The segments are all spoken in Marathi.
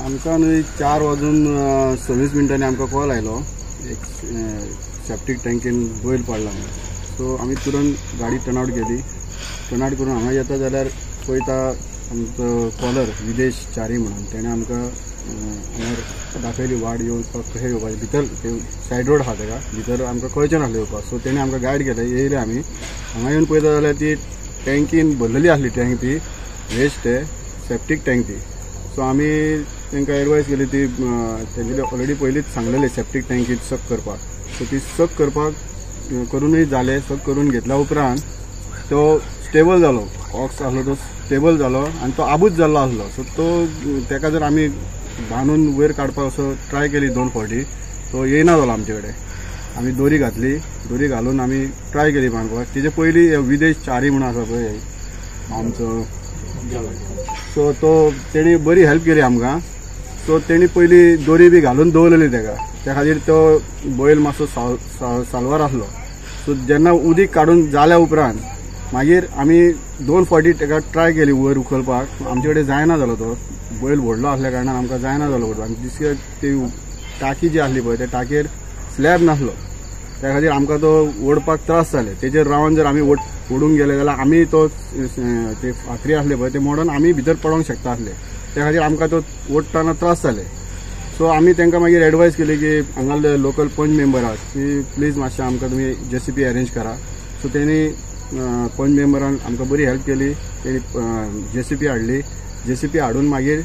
आमकां न्हय 4:26 आमकां कॉल आयलो एक सेप्टीक टँकीन बैल पडला म्हणून. सो आमी तुरंत गाडी टर्नआउट केली. टर्नआउट करून हांगा येता जाल्यार पळयता आमचो कॉलर विदेश च्यारी म्हणून तेणें आमकां हांगा दाखयली वाट येवपाक कशें येवपाचें. भितर सायड रोड आहा तेका भितर आमकां कळचें नासलें येवपाक. सो तेणें आमकां गायड केलें. येयले आमी हांगा येवन पळयता जाल्यार ती टँकीन भरलेली आसली टँक ती वेस्ट ते सेप्टीक टँक ती. सो आमी तांकां एडवायस केली ती तेंचे ऑलरेडी पयलींच सांगलेलें सेप्टीक टँकीत सक करपाक. सो ती सक करपाक करूनय जालें. सक करून घेतल्या उपरांत तो स्टेबल जालो. ऑक्स आसलो तो स्टेबल जालो आनी तो आबूज जाल्लो आसलो. सो तो तेका जर आमी बांदून वयर काडपाक असो ट्राय केली 2 फावटी तो येयना जालो आमचे कडेन. आमी दोरी घातली. दोरी घालून आमी ट्राय केली बांदपाक. तेजे पयलीं विदेश च्यारी म्हणून आसा पळय आमचो सो तो तेणी बरी हेल्प केली आमकां. सो तेणी पयलीं दोरी बी घालून दवरलेली तेका. त्या खातीर तो बैल मातसो साल्वार आसलो. सो जेन्ना उदीक काडून जाल्या उपरांत मागीर आमी 2 फावटी तेका ट्राय केली वयर उखलपाक. आमचे कडेन जायना जालो तो बैल व्हडलो आसल्या कारणान आमकां जायना जालो व्हरपाक. आनी दिसता ती टाकी जी आसली पळय त्या टाकयेर स्लॅब नासलो. त्या खातीर आमकां तो ओडपाक त्रास जाले. तेजेर रावन जर आमी ओडूंक गेले जाल्यार आमी तो ते फातरी आसले पळय ते मोडून आमी भितर पडोंक शकता आसले. त्या खातीर आमकां तो ओडटाना त्रास जाले. सो आमी तांकां मागीर एडवायस केली की हांगाले लोकल पंच मेंबर आहात की प्लीज मातशें आमकां तुमी JCP अरेंज करा. सो तेणी पंच मेंबरान आमकां बरी हेल्प केली. तेणी JCP हाडली. JCP हाडून मागीर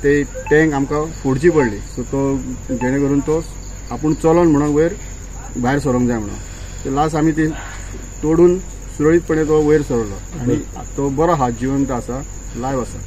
ते टँक आमकां फोडची पडली. सो तो जेणे करून तो आपूण चलोन म्हणून वयर भायर सरोंक जाय म्हणून लास्ट आमी ती तोडून सुरळीतपणे तो वयर सरलो. आनी तो बरो आहा जिवंत आसा लायव्ह आसा.